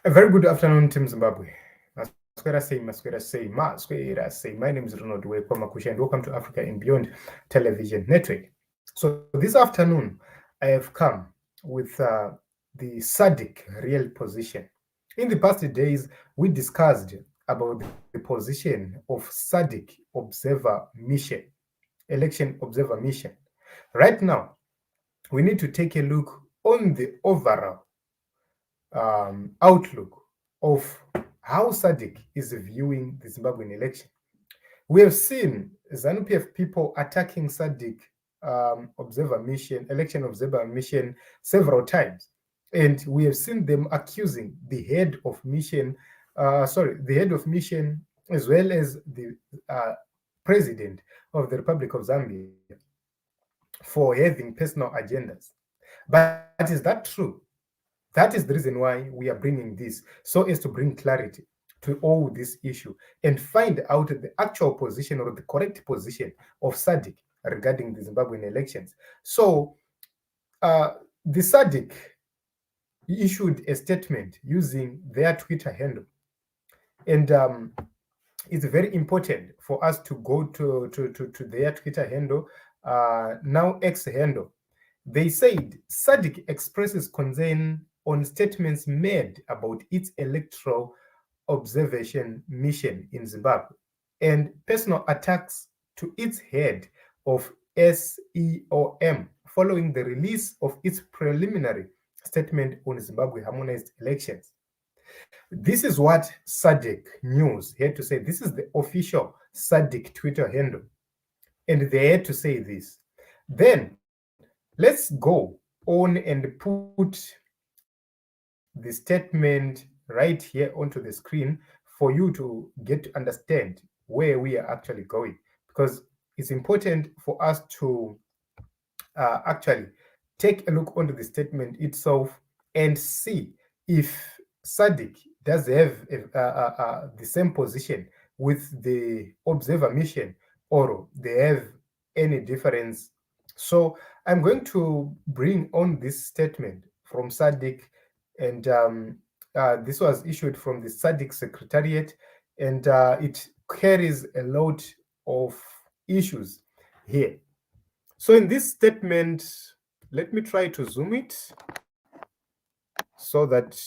A very good afternoon, Team Zimbabwe. Masquera say. My name is Ronald Wekwamakusha, and welcome to Africa and Beyond Television Network. So this afternoon, I have come with the SADC real position. In the past days, we discussed about the position of SADC Observer Mission, Election Observer Mission. Right now, we need to take a look on the overall outlook of how SADC is viewing the Zimbabwean election. We have seen ZANU-PF people attacking SADC election observer mission several times, and we have seen them accusing the head of mission, as well as the president of the Republic of Zambia for having personal agendas. But is that true? That is the reason why we are bringing this, so as to bring clarity to all this issue and find out the actual position or the correct position of SADC regarding the Zimbabwean elections. So the SADC issued a statement using their Twitter handle, and it's very important for us to go to their Twitter handle, now X handle. They said SADC expresses concern on statements made about its electoral observation mission in Zimbabwe and personal attacks to its head of SEOM following the release of its preliminary statement on Zimbabwe harmonized elections. This is what SADC News had to say. This is the official SADC Twitter handle. And they had to say this. Then let's go on and put the statement right here onto the screen for you to get to understand where we are actually going, because it's important for us to actually take a look onto the statement itself and see if SADC does have the same position with the observer mission or they have any difference. So I'm going to bring on this statement from SADC, and this was issued from the SADC Secretariat, and it carries a lot of issues here. So in this statement, let me try to zoom it so that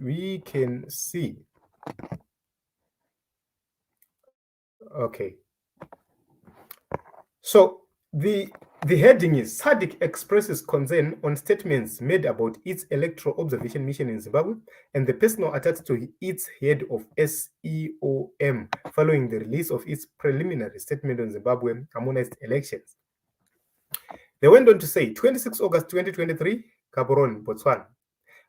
we can see. Okay. So the heading is SADC expresses concern on statements made about its electoral observation mission in Zimbabwe and the personal attacks to its head of SEOM following the release of its preliminary statement on Zimbabwe harmonized elections. They went on to say, 26 August 2023, Gaborone, Botswana.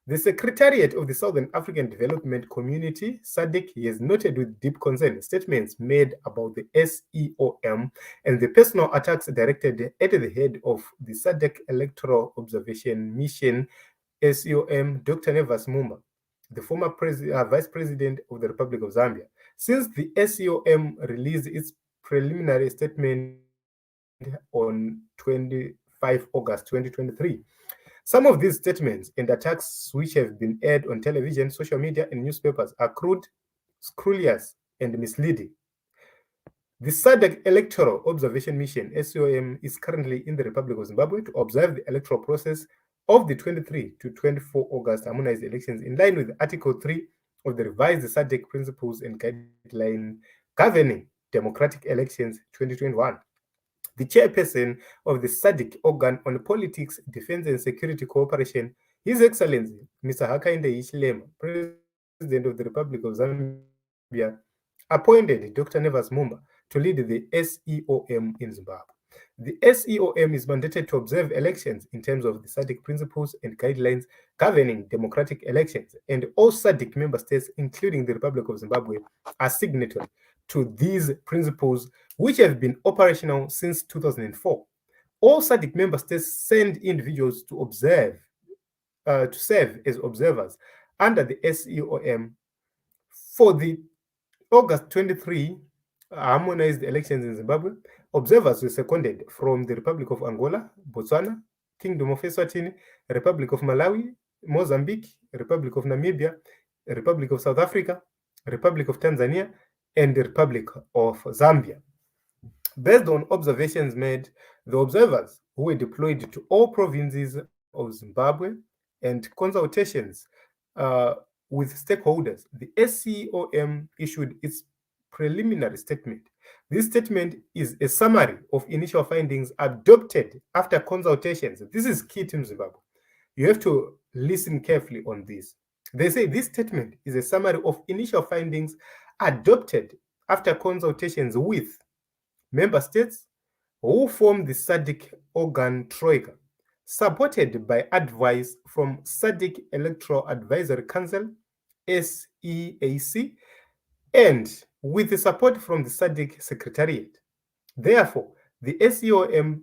The Secretariat of the Southern African Development Community, SADC, has noted with deep concern statements made about the SEOM and the personal attacks directed at the head of the SADC Electoral Observation Mission, SEOM, Dr. Nevas Mumba, the former Vice President of the Republic of Zambia. Since the SEOM released its preliminary statement on 25 August 2023, some of these statements and attacks, which have been aired on television, social media, and newspapers, are crude, scurrilous, and misleading. The SADC Electoral Observation Mission, SEOM, is currently in the Republic of Zimbabwe to observe the electoral process of the 23 to 24 August harmonized elections in line with Article 3 of the revised SADC Principles and Guidelines Governing Democratic Elections 2021. The chairperson of the SADC organ on politics, defense, and security cooperation, His Excellency Mr. Hakainde Hichilema, President of the Republic of Zambia, appointed Dr. Nevas Mumba to lead the SEOM in Zimbabwe. The SEOM is mandated to observe elections in terms of the SADC principles and guidelines governing democratic elections, and all SADC member states, including the Republic of Zimbabwe, are signatory to these principles, which have been operational since 2004. All SADC member states send individuals to observe, to serve as observers under the SEOM. For the August 23 harmonized elections in Zimbabwe, observers were seconded from the Republic of Angola, Botswana, Kingdom of Eswatini, Republic of Malawi, Mozambique, Republic of Namibia, Republic of South Africa, Republic of Tanzania, and the Republic of Zambia. Based on observations made, the observers who were deployed to all provinces of Zimbabwe and consultations uh, with stakeholders, the SCOM issued its preliminary statement. This statement is a summary of initial findings adopted after consultations. This is key to Zimbabwe. You have to listen carefully on this. They say this statement is a summary of initial findings adopted after consultations with member states who form the SADC organ troika, supported by advice from SADC Electoral Advisory Council, SEAC, and with the support from the SADC Secretariat. Therefore, the SCOM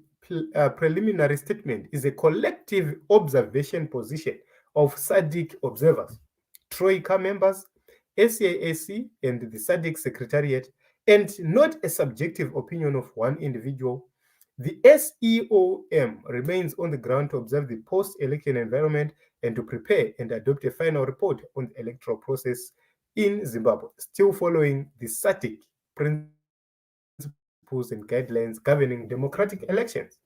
preliminary statement is a collective observation position of SADC observers, Troika members, SAAC, and the SADC Secretariat, and not a subjective opinion of one individual. The SEOM remains on the ground to observe the post-election environment and to prepare and adopt a final report on the electoral process in Zimbabwe, still following the SADC principles and guidelines governing democratic elections.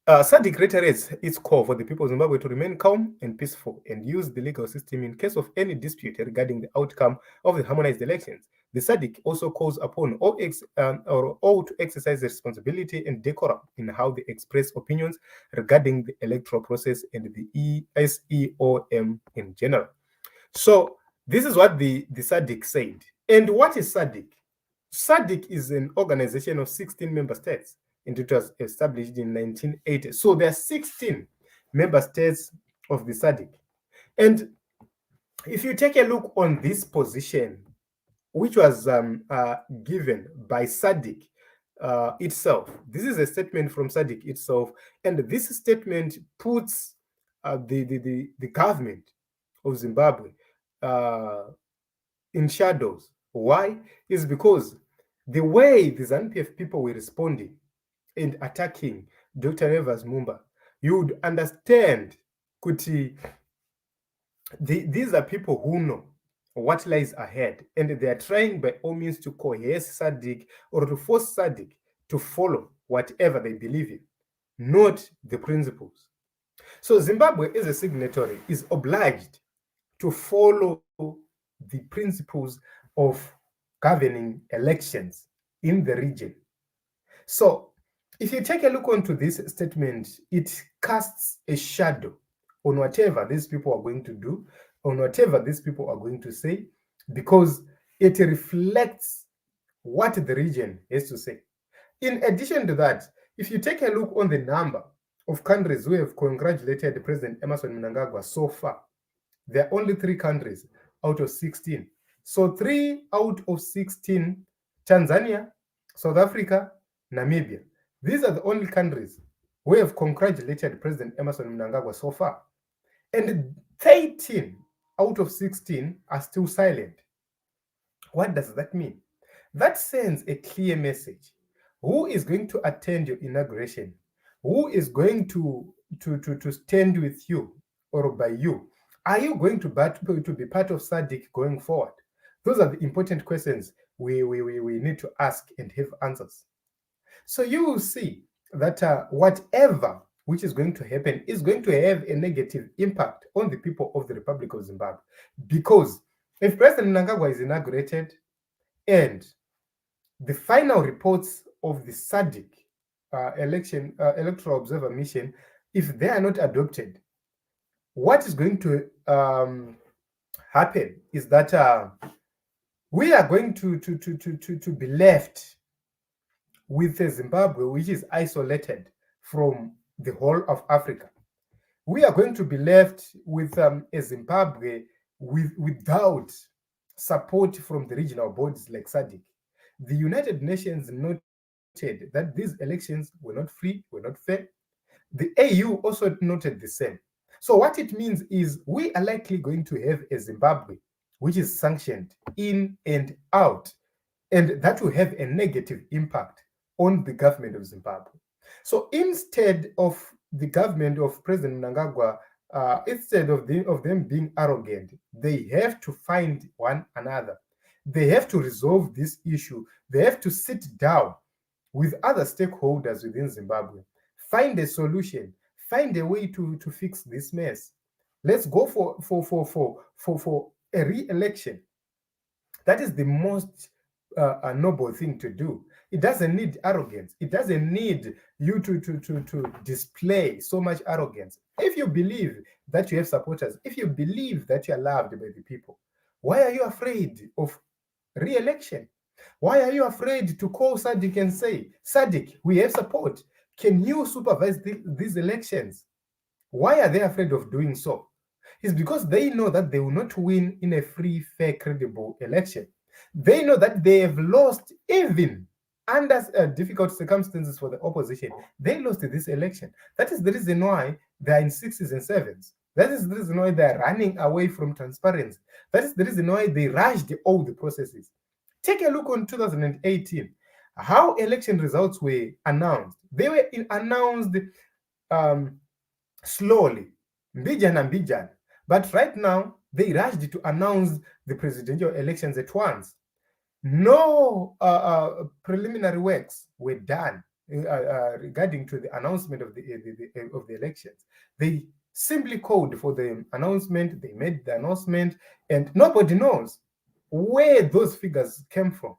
SADC reiterates its call for the people of Zimbabwe to remain calm and peaceful and use the legal system in case of any dispute regarding the outcome of the harmonized elections. The SADC also calls upon all to exercise responsibility and decorum in how they express opinions regarding the electoral process and the SEOM in general. So this is what the SADC said. And what is SADC? SADC is an organization of 16 member states, and it was established in 1980. So there are 16 member states of the SADC. And if you take a look on this position, which was given by SADC itself, this is a statement from SADC itself, and this statement puts the government of Zimbabwe in shadows. Why? Is because the way the ZANU-PF people were responding and attacking Dr. Nevers Mumba, you would understand, Kuti, these are people who know what lies ahead, and they are trying by all means to coerce SADC or to force SADC to follow whatever they believe in, not the principles. So Zimbabwe, as a signatory, is obliged to follow the principles of governing elections in the region. So if you take a look onto this statement, it casts a shadow on whatever these people are going to do, on whatever these people are going to say, because it reflects what the region has to say. In addition to that, if you take a look on the number of countries who have congratulated President Emmerson Mnangagwa so far, there are only 3 countries out of 16. So 3 out of 16, Tanzania, South Africa, Namibia. These are the only countries who have congratulated President Emmerson Mnangagwa so far. And 13 out of 16 are still silent. What does that mean? That sends a clear message. Who is going to attend your inauguration? Who is going to stand with you or by you? Are you going to be part of SADC going forward? Those are the important questions we need to ask and have answers. So you will see that whatever which is going to happen is going to have a negative impact on the people of the Republic of Zimbabwe. Because if President Mnangagwa is inaugurated and the final reports of the SADC electoral observer mission, if they are not adopted, what is going to happen is that we are going to be left with a Zimbabwe which is isolated from the whole of Africa. We are going to be left with a Zimbabwe without support from the regional bodies like SADC. The United Nations noted that these elections were not free, were not fair. The AU also noted the same. So what it means is we are likely going to have a Zimbabwe which is sanctioned in and out, and that will have a negative impact on the government of Zimbabwe. So instead of the government of President Mnangagwa instead of them being arrogant, they have to find one another. They have to resolve this issue. They have to sit down with other stakeholders within Zimbabwe, find a solution, find a way to fix this mess. Let's go for a re-election. That is the most noble thing to do. It doesn't need arrogance. It doesn't need you to display so much arrogance. If you believe that you have supporters, if you believe that you are loved by the people, why are you afraid of re-election? Why are you afraid to call SADC and say, SADC, we have support. Can you supervise these elections? Why are they afraid of doing so? It's because they know that they will not win in a free, fair, credible election. They know that they have lost even under difficult circumstances for the opposition. They lost this election. That is the reason why they are in 6s and 7s. That is the reason why they are running away from transparency. That is the reason why they rushed all the processes. Take a look on 2018, how election results were announced. They were announced slowly, Mbijan. But right now, they rushed to announce the presidential elections at once. No preliminary works were done regarding to the announcement of the elections. They simply called for the announcement. They made the announcement, and nobody knows where those figures came from.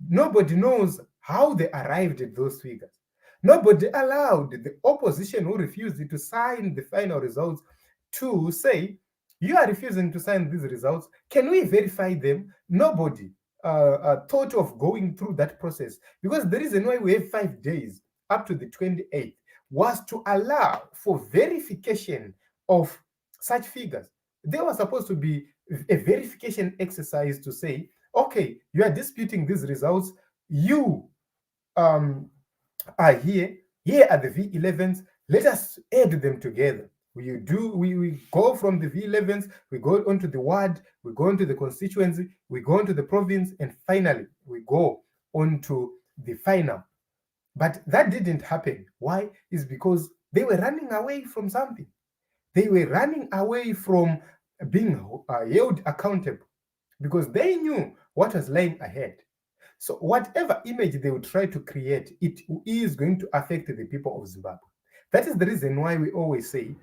Nobody knows how they arrived at those figures. Nobody allowed the opposition who refused to sign the final results to say, you are refusing to sign these results. Can we verify them? Nobody thought of going through that process, because the reason why we have 5 days up to the 28th was to allow for verification of such figures. There was supposed to be a verification exercise to say, okay, you are disputing these results. You are here are the V11s. Let us add them together. We go from the V11s, we go onto the ward, we go into the constituency, we go into the province, and finally we go onto the final. But that didn't happen. Why? Is because they were running away from something. They were running away from being held accountable, because they knew what was lying ahead. So whatever image they would try to create, it is going to affect the people of Zimbabwe. That is the reason why we always say,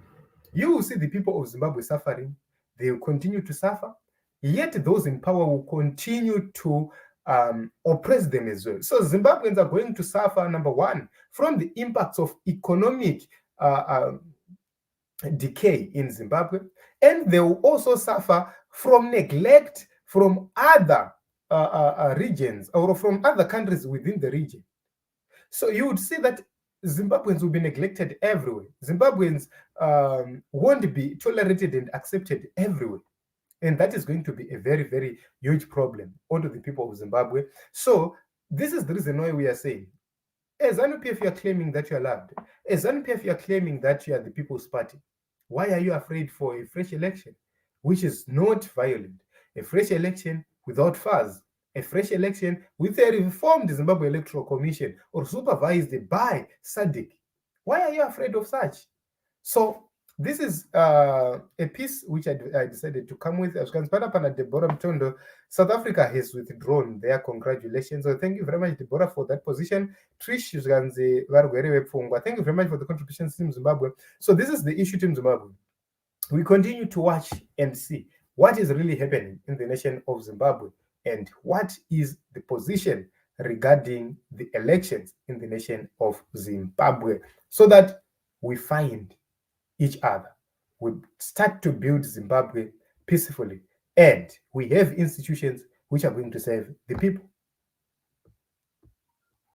you will see the people of Zimbabwe suffering. They will continue to suffer. Yet those in power will continue to oppress them as well. So Zimbabweans are going to suffer, number one, from the impacts of economic decay in Zimbabwe, and they will also suffer from neglect from other regions or from other countries within the region. So you would see that Zimbabweans will be neglected everywhere. Zimbabweans won't be tolerated and accepted everywhere. And that is going to be a very, very huge problem onto the people of Zimbabwe. So this is the reason why we are saying, as ZANU-PF, you are claiming that you are loved. As ZANU-PF, you are claiming that you are the People's Party. Why are you afraid for a fresh election, which is not violent? A fresh election without fuss. A fresh election with a reformed Zimbabwe Electoral Commission or supervised by SADC. Why are you afraid of such? So this is a piece which I decided to come with. Deborah Mtondo. South Africa has withdrawn their congratulations. So thank you very much, Deborah, for that position. Trish, thank you very much for the contributions, Team Zimbabwe. So this is the issue, Team Zimbabwe. We continue to watch and see what is really happening in the nation of Zimbabwe and what is the position regarding the elections in the nation of Zimbabwe, so that we find each other. We start to build Zimbabwe peacefully, and we have institutions which are going to serve the people.